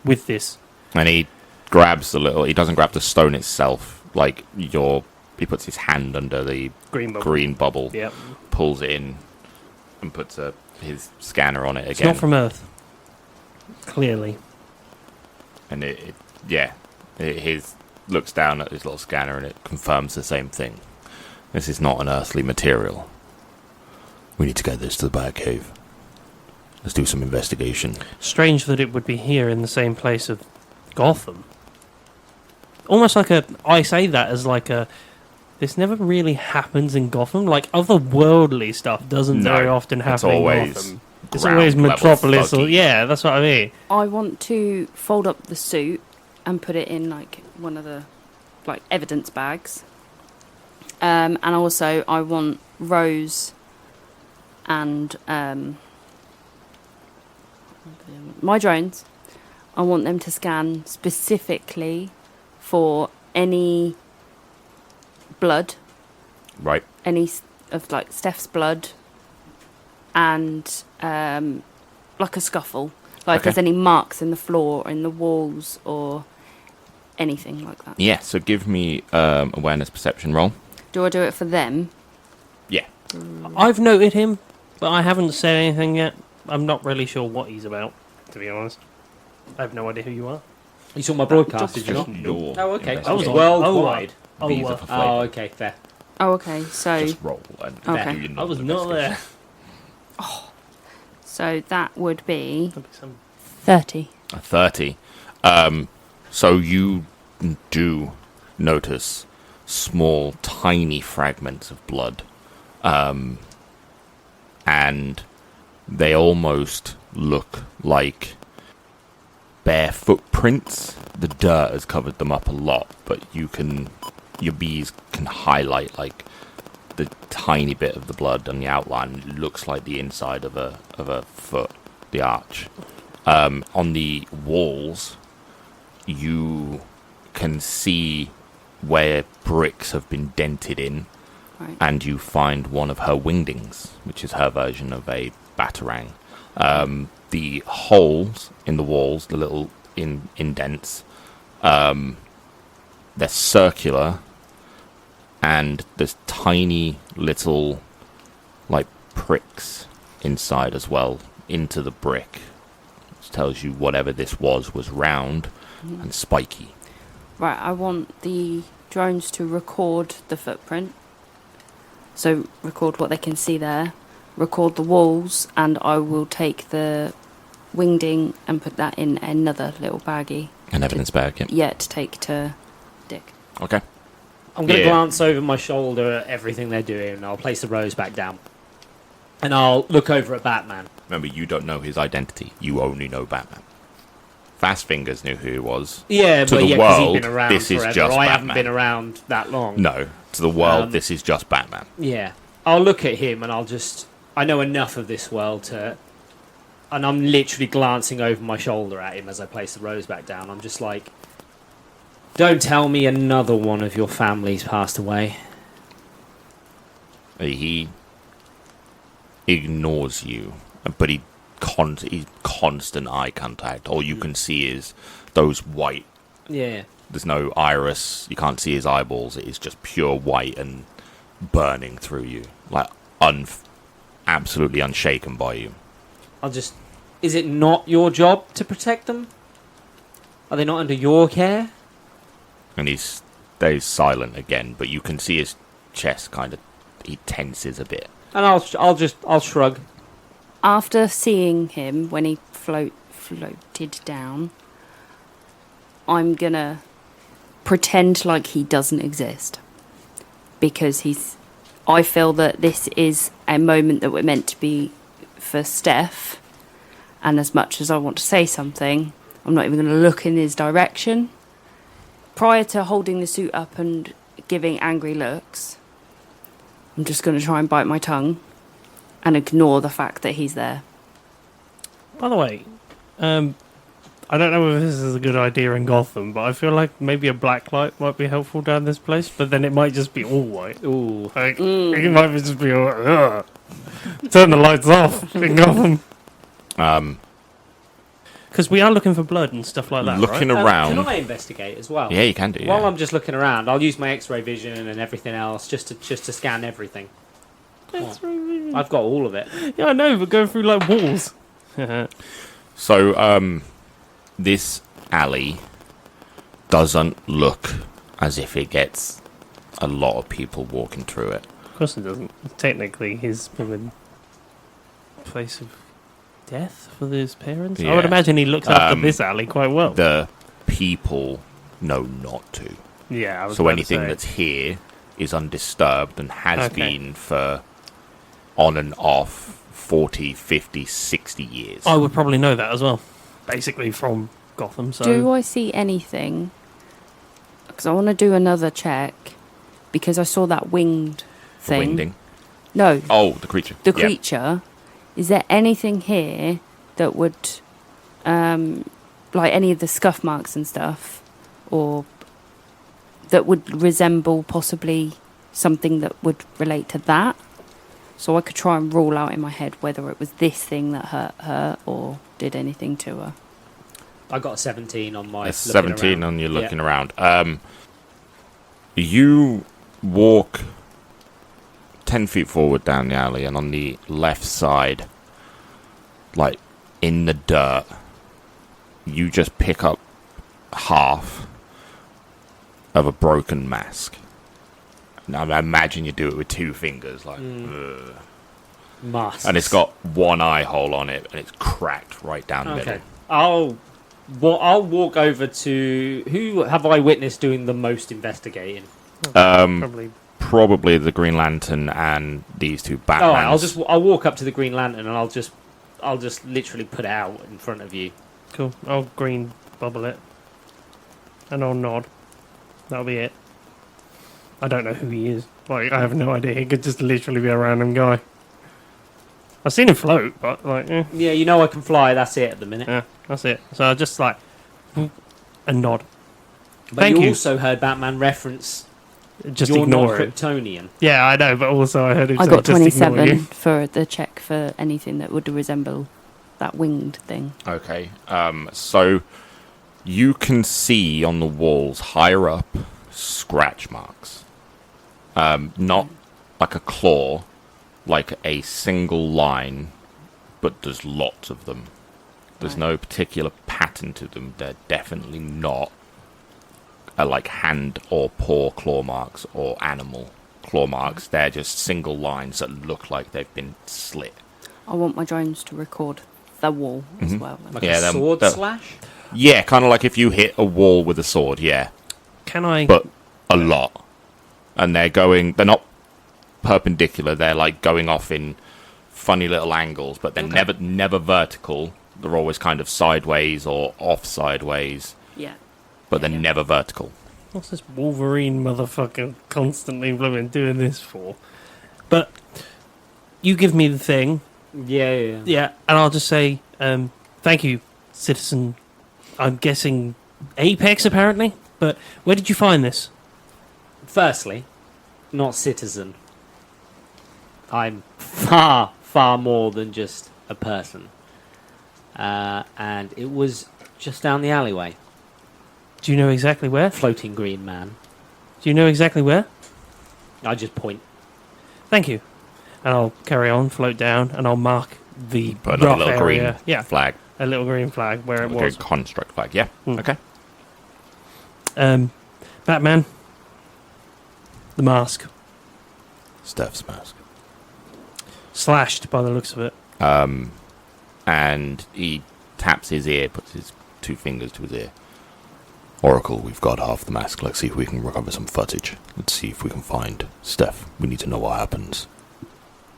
with this. and he grabs the little. He doesn't grab the stone itself. Like he puts his hand under the Green bubble. Yep. pulls it in, and puts his scanner on it again. It's not from Earth. Clearly. And his looks down at his little scanner, and it confirms the same thing. This is not an earthly material. We need to get this to the Batcave. Let's do some investigation. Strange that it would be here in the same place of Gotham. Almost like I say that as like this never really happens in Gotham. Like otherworldly stuff doesn't very often happen in Gotham. It's always Metropolis or that's what I mean. I want to fold up the suit and put it in like one of the like evidence bags. And also I want Rose and my drones. I want them to scan specifically for any blood, Right. any of like Steph's blood, and like a scuffle, like if there's any marks in the floor, or in the walls, or anything like that. Yeah, so give me awareness perception roll. Do I do it for them? Yeah. I've noted him, but I haven't said anything yet. I'm not really sure what he's about, to be honest. I have no idea who you are. You saw my broadcast, did you not? Your Oh, okay. investigation. I was worldwide. These are for flavor. Oh, okay, fair. Oh, okay. So Just roll and Okay. do your I was normal not there. so that would be There'll be some 30. A 30. So you do notice small, tiny fragments of blood. And they almost look like bare footprints. The dirt has covered them up a lot, but your bees can highlight like the tiny bit of the blood on the outline. It looks like the inside of a foot, the arch. On the walls, you can see where bricks have been dented in, Right. and you find one of her wingdings, which is her version of a batarang. The holes in the walls, the little indents, they're circular, and there's tiny little like pricks inside as well into the brick, which tells you whatever this was round and spiky. Right, I want the drones to record the footprint. So record what they can see there, record the walls, and I will take the wingding and put that in another little baggie. An evidence bag, yeah. Yeah, to take to Dick. Okay. I'm going to Yeah. glance over my shoulder at everything they're doing, and I'll place the rose back down. And I'll look over at Batman. Remember, you don't know his identity. You only know Batman. Fast Fingers knew who he was. Yeah, To but the yeah, because world, he's been around this is forever. just I haven't Batman. been around that long. No, to the world, Um, this is just Batman. Yeah. I'll look at him and I know enough of this world to... And I'm literally glancing over my shoulder at him as I place the rose back down. I'm just like, don't tell me another one of your family's passed away. He ignores you, but he he's constant eye contact. All you can see is those white. Yeah. There's no iris. You can't see his eyeballs. It is just pure white and burning through you, like absolutely unshaken by you. Is it not your job to protect them? Are they not under your care? And he stays silent again, but you can see his chest kind of, he tenses a bit. And I'll shrug. After seeing him when he floated down, I'm gonna pretend like he doesn't exist. Because I feel that this is a moment that we're meant to be for Steph. And as much as I want to say something, I'm not even going to look in his direction. Prior to holding the suit up and giving angry looks, I'm just going to try and bite my tongue and ignore the fact that he's there. By the way, I don't know if this is a good idea in Gotham, but I feel like maybe a black light might be helpful down this place, but then it might just be all white. Ooh. Like, it might just be all... Ugh. Turn the lights off in Gotham. Because we are looking for blood and stuff like that, looking right? around. Can I investigate as well? Yeah, you can do. While Yeah. I'm just looking around, I'll use my X-ray vision and everything else just to scan everything. I've got all of it. Yeah, I know, but going through, like, walls. So, this alley doesn't look as if it gets a lot of people walking through it. Of course it doesn't. Technically, his place of death for his parents. I would Yeah. imagine he looks after this alley quite well. The people know not to. Yeah, I was So about to anything say. that's here is undisturbed and has Okay. been for on and off 40, 50, 60 years. I would probably know that as well. Basically from Gotham, so... Do I see anything? Because I want to do another check. Because I saw that winged The thing. wingding. No, Oh, the creature. the Yeah. creature. Is there anything here that would, like any of the scuff marks and stuff, or that would resemble possibly something that would relate to that? So I could try and rule out in my head whether it was this thing that hurt her or did anything to her. I got a 17 on my. It's looking 17 around. on your looking Yeah. around. You walk 10 feet forward down the alley, and on the left side, like in the dirt, you just pick up half of a broken mask. Now, I imagine you do it with 2 fingers, like, ugh. Must. And it's got one eye hole on it, and it's cracked right down the Okay. middle. I'll walk over to who have I witnessed doing the most investigating. Probably. Probably the Green Lantern and these two Batmans. All right, I'll walk up to the Green Lantern and I'll just literally put it out in front of you. Cool. I'll green bubble it. And I'll nod. That'll be it. I don't know who he is. Like, I have no idea. He could just literally be a random guy. I've seen him float, but, like, Yeah, you know I can fly. That's it at the minute. yeah, that's it. So I just, like, a nod. But Thank you you. also heard Batman reference. Just You're ignore not it. Kryptonian. Yeah, I know, but also I heard him I say, got just ignore 27 you. for the check for anything that would resemble that winged thing. Okay. So you can see on the walls higher up scratch marks. Not like a claw, like a single line, but there's lots of them. There's Right. no particular pattern to them. They're definitely not like hand or paw claw marks or animal claw marks. They're just single lines that look like they've been slit. I want my drones to record the wall as well. Like Yeah, a them- sword the- slash. Yeah, kind of like if you hit a wall with a sword, yeah. Can I... But a lot. And they're not perpendicular, they're like going off in funny little angles, but they're never vertical. They're always kind of sideways or off sideways, Yeah. but Yeah, they're yeah. never vertical. What's this Wolverine motherfucker constantly blooming doing this for? But you give me the thing, Yeah. yeah, and I'll just say, thank you, citizen. I'm guessing Apex, apparently. But where did you find this? Firstly, not citizen. I'm far, far more than just a person. and it was just down the alleyway. Do you know exactly where? Floating green man. Do you know exactly where? I just point. Thank you. And I'll carry on, float down, and I'll mark the Put another rough little area. green Yeah, flag. a little green flag where it Okay, was. construct flag. Yeah. Hmm. Okay. Batman. The mask. Steph's mask. Slashed by the looks of it. And he taps his ear, puts his 2 fingers to his ear. Oracle, we've got half the mask. Let's see if we can recover some footage. Let's see if we can find Steph. We need to know what happens.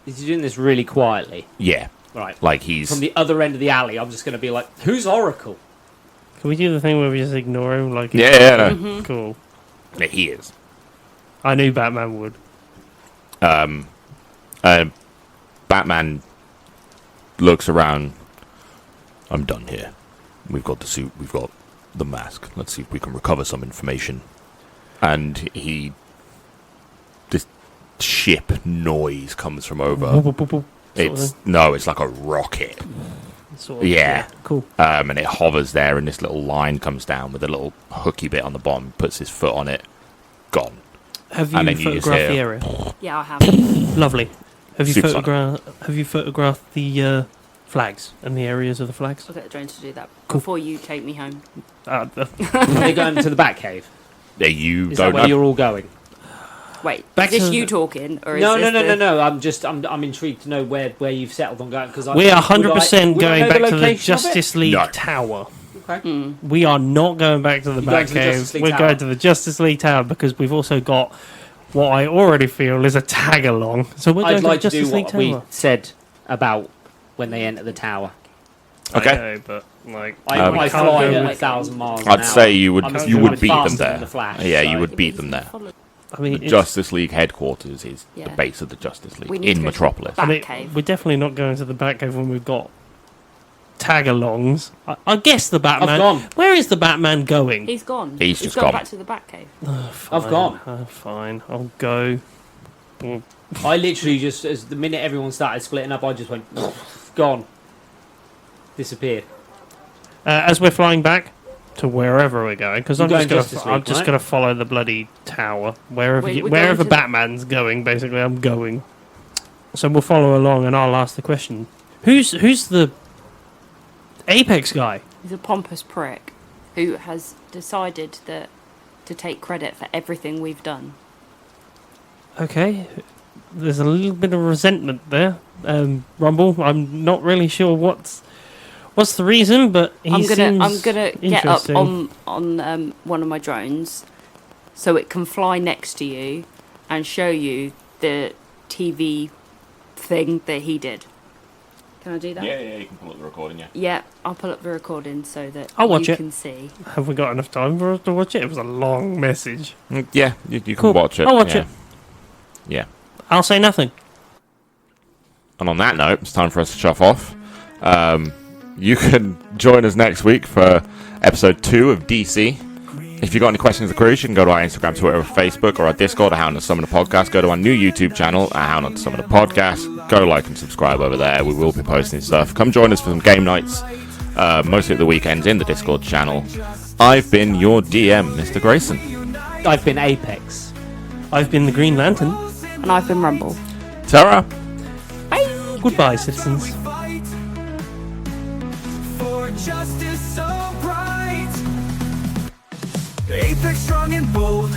Is he doing this really quietly? Yeah. Right. Like he's... From the other end of the alley, I'm just going to be like, who's Oracle? Can we do the thing where we just ignore him? Like, Yeah, no. Cool. Yeah, he is. I knew Batman would. Batman looks around. I'm done here. We've got the suit. We've got the mask. Let's see if we can recover some information. And this ship noise comes from over. Boop, boop, boop, boop, It's like a rocket. sort of. Yeah. Cool. And it hovers there, and this little line comes down with a little hooky bit on the bottom. Puts his foot on it. Gone. Have And you then you just photographed the hear- area? Yeah, I have. Lovely. Have you Supersonic. photographed the flags and the areas of the flags? I'll get the drone to do that Cool. before you take me home. Are they going to the Batcave? Yeah, you Is that don't where know. you're all going? Wait, Back is this to you the- talking, or is No, this the- no. I'm intrigued to know where you've settled on going because We are 100% would I going know back to the location of it? Justice League No. Tower. Okay. We are not going back to the You're going to the Justice Batcave. League We're Tower. going to the Justice League Tower because we've also got what I already feel is a tag along. So we're going I'd like to to the do Justice League what we Tower. said about when they enter the tower. Okay. I know, but like I can't fly go at with- 1,000 miles an I'd hour. say you would I'm you would moving beat them faster than there. the Flash, Yeah, so- you would beat them there. I mean, The it's- Justice League headquarters is the Yeah. base of the Justice League We need to in go to Metropolis. the I mean, Batcave. we're definitely not going to the Batcave when we've got tag-alongs. I guess the Batman. I've gone. Where is the Batman going? He's gone. He's just gone gone. back to the Batcave. I've gone. Fine, I'll go. I literally just, as the minute everyone started splitting up, I just went, gone. Disappeared. As we're flying back to wherever we're going, because I'm You're just going gonna, Justice I'm League, just right? gonna follow the bloody tower wherever Wait, we're wherever going to the- Batman's going. Basically, I'm going. So we'll follow along, and I'll ask the question: Who's the Apex guy? He's a pompous prick who has decided that to take credit for everything we've done. Okay, there's a little bit of resentment there, Rumble. I'm not really sure what's the reason, but I'm gonna get up interesting. on one of my drones, so it can fly next to you and show you the TV thing that he did. Can I do that? Yeah, you can pull up the recording, yeah. Yeah, I'll pull up the recording so that I'll watch you it. can see. Have we got enough time for us to watch it? It was a long message. Yeah, you can Cool. watch it. I'll watch yeah. it. Yeah. I'll say nothing. And on that note, it's time for us to shut off. You can join us next week for episode 2 of DC. If you've got any questions or queries, you can go to our Instagram, Twitter, or Facebook, or our Discord, Hound and Summon the Podcast. Go to our new YouTube channel, Hound and Summon the Podcast. Go like and subscribe over there. We will be posting stuff. Come join us for some game nights, mostly at the weekends in the Discord channel. I've been your DM, Mr. Grayson. I've been Apex. I've been the Green Lantern. And I've been Rumble. Tara. Goodbye, citizens. Fight for justice so bright. Apex strong and bold,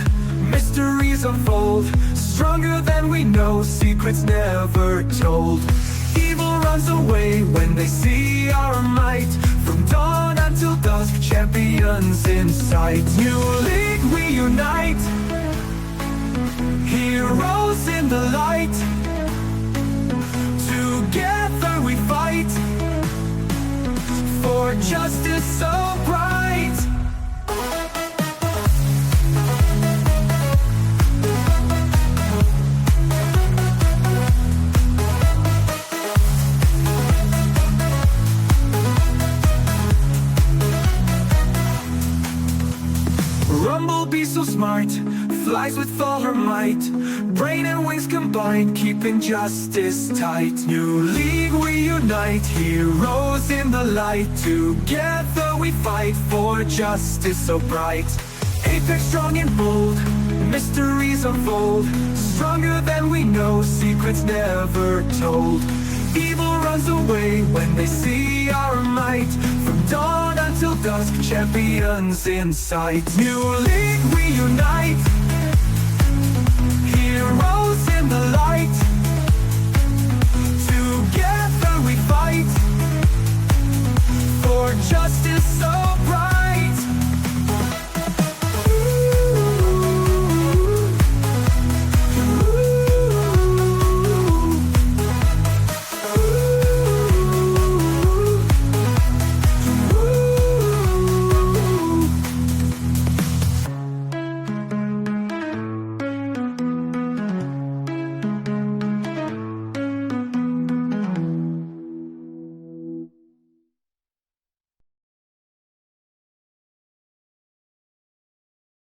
mysteries unfold. Stronger than we know, secrets never told. Evil runs away when they see our might. From dawn until dusk, champions in sight. New league we unite, heroes in the light. Together we fight for justice so bright. RumbleBee so smart, flies with all her might. Brain and wings combined, keeping justice tight. New league, we unite, heroes in the light. Together we fight for justice so bright. Apex strong and bold, mysteries unfold. Stronger than we know, secrets never told. Evil runs away when they see our might. From dawn until dusk, champions in sight. New league, we unite.